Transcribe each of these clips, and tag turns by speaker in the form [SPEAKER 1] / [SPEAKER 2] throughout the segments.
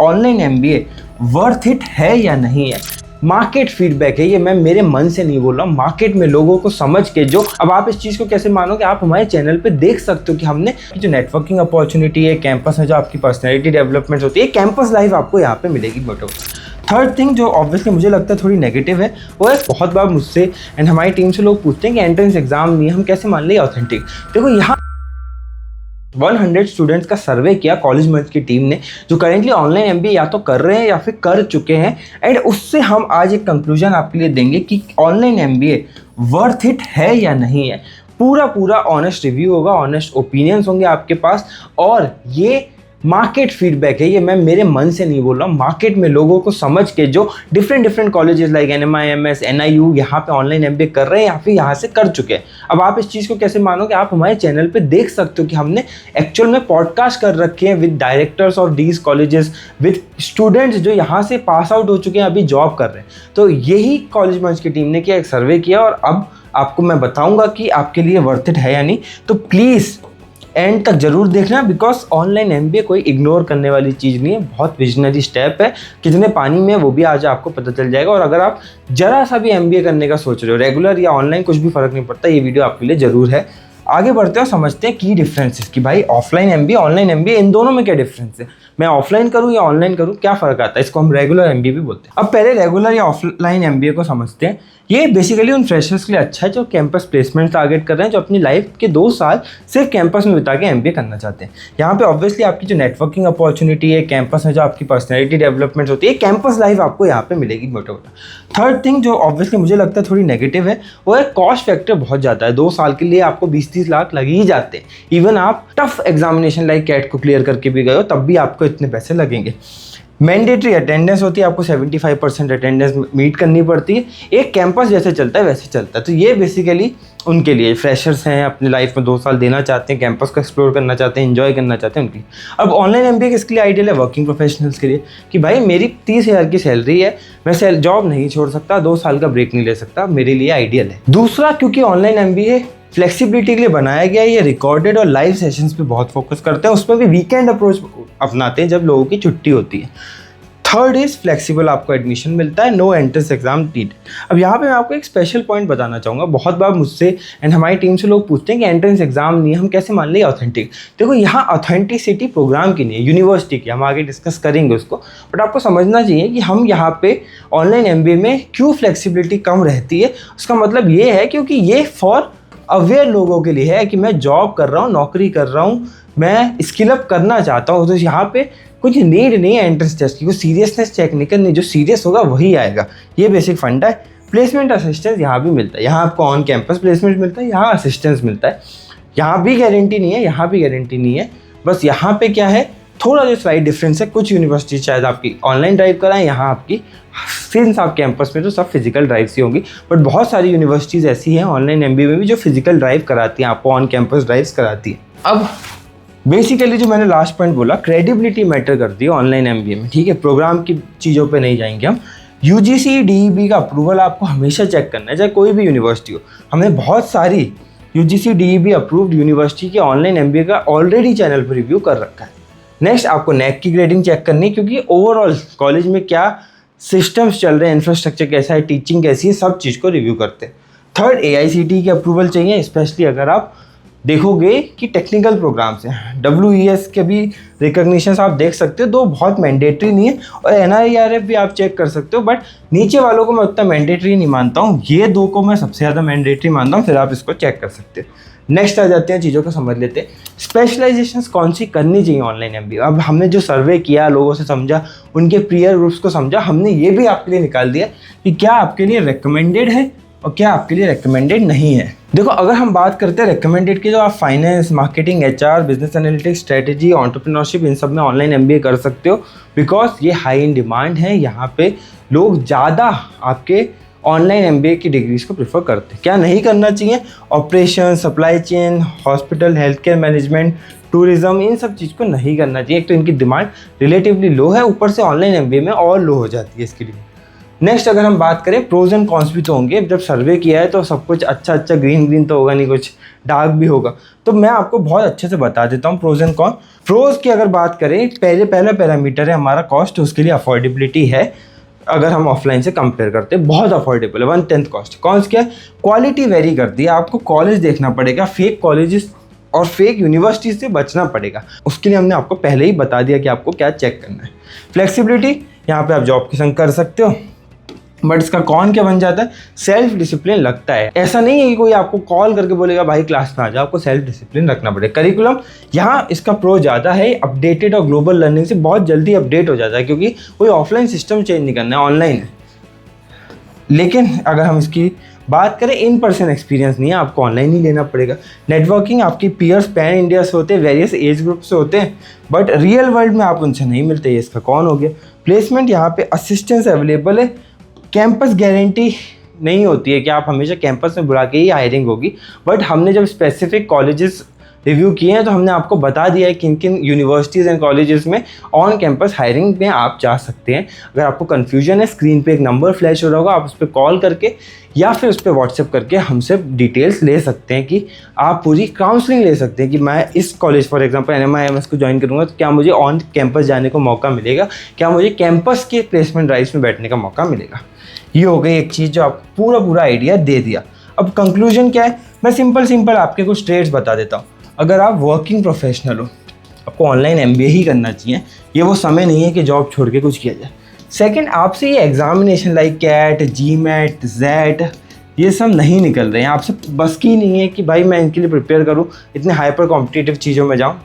[SPEAKER 1] Online MBA worth it है या नहीं है। मार्केट फीडबैक है ये, मैं मेरे मन से नहीं बोल रहा हूँ, मार्केट में लोगों को समझ के जो, अब आप इस चीज़ को कैसे मानोगे, आप हमारे चैनल पे देख सकते हो कि हमने जो नेटवर्किंग अपॉर्चुनिटी है, कैंपस में जो आपकी पर्सनैलिटी डेवलपमेंट होती है, कैंपस लाइफ आपको यहाँ पे मिलेगी। बट थर्ड थिंग जो ऑब्वियसली मुझे लगता है थोड़ी नेगेटिव है, वो है बहुत बार मुझसे एंड हमारी टीम से लोग पूछते हैं कि एंट्रेंस एग्जाम नहीं है, हम कैसे मान लें ऑथेंटिक। देखो यहाँ 100 स्टूडेंट्स का सर्वे किया कॉलेज मंच की टीम ने, जो करेंटली ऑनलाइन एमबीए या तो कर रहे हैं या फिर कर चुके हैं, एंड उससे हम आज एक कंक्लूजन आपके लिए देंगे कि ऑनलाइन एमबीए वर्थ इट है या नहीं है। पूरा ऑनेस्ट रिव्यू होगा, ऑनेस्ट ओपिनियंस होंगे आपके पास, और ये मार्केट फीडबैक है ये, मैं मेरे मन से नहीं बोल रहा हूँ, मार्केट में लोगों को समझ के जो different colleges like NMIMS NIU यहाँ पे ऑनलाइन एमबीए कर रहे हैं या फिर यहाँ से कर चुके हैं। अब आप इस चीज़ को कैसे मानोगे, आप हमारे चैनल पे देख सकते हो कि हमने एक्चुअल में पॉडकास्ट कर रखे हैं with directors of these colleges, with students जो यहाँ से पास आउट हो चुके हैं, अभी जॉब कर रहे हैं। तो यही कॉलेज मंच की टीम ने किया, एक सर्वे किया, और अब आपको मैं बताऊँगा कि आपके लिए वर्थ इट है या नहीं। तो प्लीज़ एंड तक जरूर देखना, बिकॉज ऑनलाइन एमबीए कोई इग्नोर करने वाली चीज़ नहीं है, बहुत विजनरी स्टेप है। कितने पानी में वो भी आज आपको पता चल जाएगा। और अगर आप जरा सा भी एमबीए करने का सोच रहे हो, रेगुलर या ऑनलाइन कुछ भी फर्क नहीं पड़ता, ये वीडियो आपके लिए जरूर है। आगे बढ़ते हैं और समझते हैं की डिफरेंसेस कि भाई offline MBA online MBA in दोनों में क्या डिफरेंस है, मैं ऑफलाइन करूँ या ऑनलाइन करूँ, क्या फ़र्क आता है। इसको हम रेगुलर एमबीए भी बोलते हैं। अब पहले रेगुलर या ऑफलाइन एमबीए को समझते हैं। ये बेसिकली उन फ्रेशर्स के लिए अच्छा है जो कैंपस प्लेसमेंट टारगेट कर रहे हैं, जो अपनी लाइफ के 2 साल सिर्फ कैंपस में बिता के एमबीए करना चाहते हैं। यहाँ पे ऑब्वियसली आपकी जो नेटवर्किंग अपॉर्चुनिटी है, कैंपस में जो आपकी पर्सनैलिटी डेवलपमेंट होती है, कैंपस लाइफ आपको यहाँ पे मिलेगी मोटा। थर्ड थिंग जो ऑब्वियसली मुझे लगता है थोड़ी नेगेटिव है, वो है कॉस्ट फैक्टर बहुत ज़्यादा है। 2 साल के लिए आपको 20-30 लाख लग ही जाते हैं। इवन आप टफ एग्जामिनेशन लाइक कैट को क्लियर करके भी गए हो तब भी आपको इतने पैसे लगेंगे। मैंडेटरी अटेंडेंस होती है, आपको 75% अटेंडेंस मीट करनी पड़ती है। एक कैंपस जैसे चलता है वैसे चलता है। तो ये बेसिकली उनके लिए, फ्रेशर्स हैं, अपनी लाइफ में 2 साल देना चाहते हैं, कैंपस को एक्सप्लोर करना चाहते हैं, एंजॉय करना चाहते हैं, उनके लिए। अब ऑनलाइन एमबीए किसके लिए आइडियल है, वर्किंग प्रोफेशनल्स के लिए, कि भाई मेरी 30,000 की सैलरी है, मैं जॉब नहीं छोड़ सकता, 2 साल का ब्रेक नहीं ले सकता, मेरे लिए आइडियल है। दूसरा, क्योंकि ऑनलाइन एमबीए फ्लेक्सिबिलिटी के लिए बनाया गया है, ये रिकॉर्डेड और लाइव सेशंस पे बहुत फोकस करते हैं, उसमें भी वीकेंड अप्रोच अपनाते हैं जब लोगों की छुट्टी होती है। थर्ड इज फ्लेक्सिबल, आपको एडमिशन मिलता है, नो एंट्रेंस एग्जाम नीड। अब यहाँ पे मैं आपको एक स्पेशल पॉइंट बताना चाहूँगा। बहुत बार मुझसे एंड हमारी टीम से लोग पूछते हैं कि एंट्रेंस एग्जाम नहीं है, हम कैसे मान लें ऑथेंटिक। देखो यहाँ ऑथेंटिसिटी प्रोग्राम की नहीं है, यूनिवर्सिटी की, हम आगे डिस्कस करेंगे उसको। बट आपको समझना चाहिए कि हम यहाँ पे ऑनलाइन एमबीए में क्यों फ्लेक्सिबिलिटी कम रहती है। उसका मतलब ये है क्योंकि ये फॉर अवेयर लोगों के लिए है कि मैं जॉब कर रहा हूँ, नौकरी कर रहा हूँ, मैं स्किल अप करना चाहता हूँ। तो यहाँ पे कुछ नीड नहीं है एंट्रेंस टेस्ट की, कुछ सीरियसनेस चेक नहीं करनी, जो सीरियस होगा वही आएगा। ये बेसिक फंडा है। प्लेसमेंट असिस्टेंस यहाँ भी मिलता है, यहाँ आपको ऑन कैंपस प्लेसमेंट मिलता है, यहाँ असिस्टेंस मिलता है। यहाँ भी गारंटी नहीं है, यहाँ भी गारंटी नहीं है। बस यहाँ पे क्या है, थोड़ा जो स्लाइड डिफरेंस है, कुछ यूनिवर्सिटी शायद आपकी ऑनलाइन ड्राइव कराएं, यहाँ आपकी सिंस आप कैंपस में तो सब फिजिकल ड्राइव ही होंगी। बट बहुत सारी यूनिवर्सिटीज़ ऐसी हैं ऑनलाइन एमबीए में भी जो फिजिकल ड्राइव कराती हैं, आपको ऑन कैंपस ड्राइव्स कराती हैं। अब बेसिकली जो मैंने लास्ट पॉइंट बोला, क्रेडिबिलिटी मैटर करती है ऑनलाइन एमबीए में, ठीक है। प्रोग्राम की चीज़ों पे नहीं जाएंगे हम। UGC DEB का अप्रूवल आपको हमेशा चेक करना है, चाहे कोई भी यूनिवर्सिटी हो। हमने बहुत सारी UGC DEB अप्रूव्ड यूनिवर्सिटी के ऑनलाइन एमबीए का ऑलरेडी चैनल पर रिव्यू कर रखा है। नेक्स्ट आपको NAC की ग्रेडिंग चेक करनी है, क्योंकि ओवरऑल कॉलेज में क्या सिस्टम्स चल रहे हैं, इंफ्रास्ट्रक्चर कैसा है, टीचिंग कैसी है, सब चीज़ को रिव्यू करते हैं। थर्ड, AICTE की अप्रूवल चाहिए, स्पेशली अगर आप देखोगे कि टेक्निकल प्रोग्राम्स हैं। WES के भी रिकॉग्निशंस आप देख सकते हो, 2 बहुत मैंडेटरी नहीं है, और NIRF भी आप चेक कर सकते हो। बट नीचे वालों को मैं उतना मैंडेटरी नहीं मानता हूँ, ये 2 को मैं सबसे ज़्यादा मैंडेटरी मानता हूँ, फिर आप इसको चेक कर सकते हो। नेक्स्ट आ जाते हैं, चीज़ों को समझ लेते हैं। स्पेशलाइजेशंस कौन सी करनी चाहिए ऑनलाइन एमबीए। अब हमने जो सर्वे किया, लोगों से समझा, उनके पीयर ग्रुप्स को समझा, हमने ये भी आपके लिए निकाल दिया कि क्या आपके लिए रिकमेंडेड है और क्या आपके लिए रिकमेंडेड नहीं है। देखो, अगर हम बात करते हैं रिकमेंडेड की, तो आप finance, marketing, HR, business analytics, strategy, entrepreneurship, इन सब में ऑनलाइन एमबीए कर सकते हो, बिकॉज ये हाई इन डिमांड है। यहाँ पे लोग ज़्यादा आपके ऑनलाइन एमबीए की डिग्रीज को प्रेफर करते हैं। क्या नहीं करना चाहिए, operation, supply chain, hospital, health care management, tourism, इन सब चीज़ को नहीं करना चाहिए। एक तो इनकी डिमांड रिलेटिवली लो है, ऊपर से ऑनलाइन एमबीए में और लो हो जाती है इसकी डिमांड। नेक्स्ट अगर हम बात करें, प्रोज एंड कॉन्स भी तो होंगे। जब सर्वे किया है तो सब कुछ अच्छा ग्रीन तो होगा नहीं, कुछ डार्क भी होगा। तो मैं आपको बहुत अच्छे से बता देता हूँ प्रोज एंड कॉन। प्रोज की अगर बात करें, पहला पैरामीटर है हमारा कॉस्ट, उसके लिए अफोर्डेबिलिटी है। अगर हम ऑफलाइन से कंपेयर करते हैं बहुत अफोर्डेबल है, 1/10 कॉस्ट। कॉन्स क्या है? क्वालिटी वेरी करती है, आपको कॉलेज देखना पड़ेगा, फेक कॉलेजेस और फेक यूनिवर्सिटी से बचना पड़ेगा। उसके लिए हमने आपको पहले ही बता दिया कि आपको क्या चेक करना है। फ्लेक्सिबिलिटी, यहाँ पे आप जॉब के संग कर सकते हो, बट इसका कौन क्या बन जाता है? सेल्फ डिसिप्लिन लगता है। ऐसा नहीं है कि कोई आपको कॉल करके बोलेगा भाई क्लास में आ जाओ, आपको सेल्फ डिसिप्लिन रखना पड़ेगा। करिकुलम, यहाँ इसका प्रो ज़्यादा है, अपडेटेड और ग्लोबल लर्निंग से बहुत जल्दी अपडेट हो जाता है, क्योंकि कोई ऑफलाइन सिस्टम चेंज नहीं करना है, ऑनलाइन है। लेकिन अगर हम इसकी बात करें, इन पर्सन एक्सपीरियंस नहीं है, आपको ऑनलाइन ही लेना पड़ेगा। नेटवर्किंग, आपकी पीयर्स पैन इंडिया से होते हैं, वेरियस एज ग्रुप से होते हैं, बट रियल वर्ल्ड में आप उनसे नहीं मिलते, ये इसका कौन हो गया। प्लेसमेंट, यहाँ पे असिस्टेंस अवेलेबल है। कैंपस गारंटी नहीं होती है कि आप हमेशा कैंपस में बुला के ही हायरिंग होगी, बट हमने जब स्पेसिफिक कॉलेजेस रिव्यू किए हैं तो हमने आपको बता दिया है किन किन यूनिवर्सिटीज़ एंड कॉलेजेस में ऑन कैंपस हायरिंग में आप जा सकते हैं। अगर आपको कन्फ्यूजन है, स्क्रीन पे एक नंबर फ्लैश हो रहा होगा, आप उस पर कॉल करके या फिर उस पर व्हाट्सएप करके हमसे डिटेल्स ले सकते हैं, कि आप पूरी काउंसलिंग ले सकते हैं कि मैं इस कॉलेज फॉर एग्जांपल NMIMS को ज्वाइन करूँगा तो क्या मुझे ऑन कैंपस जाने को मौका मिलेगा, क्या मुझे कैंपस के प्लेसमेंट ड्राइव्स में बैठने का मौका मिलेगा। ये हो गई एक चीज़ जो आपको पूरा आइडिया दे दिया। अब कंक्लूजन क्या है, मैं सिंपल आपके कुछ ट्रेड्स बता देता हूँ। अगर आप वर्किंग प्रोफेशनल हो, आपको ऑनलाइन MBA ही करना चाहिए, ये वो समय नहीं है कि जॉब छोड़ के कुछ किया जाए। सेकंड, आपसे ये examination like CAT, GMAT, ZET ये सब नहीं निकल रहे हैं, आपसे बस की नहीं है कि भाई मैं इनके लिए प्रिपेयर करूँ, इतने हाइपर कॉम्पिटिटिव चीज़ों में जाऊँ,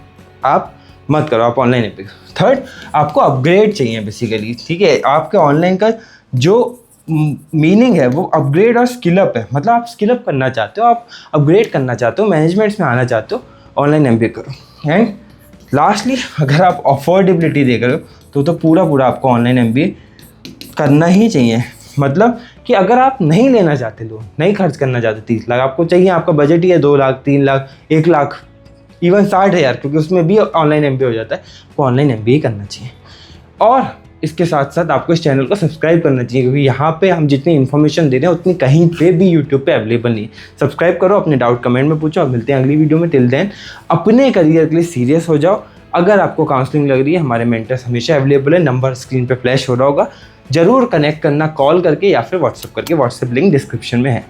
[SPEAKER 1] आप मत करो, आप ऑनलाइन MBA। थर्ड, आपको अपग्रेड चाहिए बेसिकली, ठीक है। आपके ऑनलाइन का जो मीनिंग है वो अपग्रेड और स्किलअप है, मतलब आप स्किलअप करना चाहते हो, आप अपग्रेड करना चाहते हो, मैनेजमेंट्स में आना चाहते हो, ऑनलाइन MBA करो। एंड लास्टली, अगर आप अफोर्डेबिलिटी देख रहे हो तो पूरा आपको ऑनलाइन MBA करना ही चाहिए। मतलब कि अगर आप नहीं लेना चाहते, लोन नहीं खर्च करना चाहते 30 लाख, आपको चाहिए, आपका बजट ही है 2 लाख, 3 लाख, 1 लाख, इवन 60,000, क्योंकि उसमें भी ऑनलाइन MBA हो जाता है, वो ऑनलाइन MBA करना चाहिए। और इसके साथ साथ आपको इस चैनल को सब्सक्राइब करना चाहिए, क्योंकि यहाँ पे हम जितनी इन्फॉर्मेशन दे रहे हैं उतनी कहीं पे भी यूट्यूब पे अवेलेबल नहीं है। सब्सक्राइब करो, अपने डाउट कमेंट में पूछो, और मिलते हैं अगली वीडियो में। टिल देन अपने करियर के लिए सीरियस हो जाओ। अगर आपको काउंसलिंग लग रही है, हमारे मेंटर्स हमेशा अवेलेबल है, नंबर स्क्रीन पे फ्लैश हो रहा होगा, जरूर कनेक्ट करना कॉल करके या फिर व्हाट्सएप करके, व्हाट्सएप लिंक डिस्क्रिप्शन में है।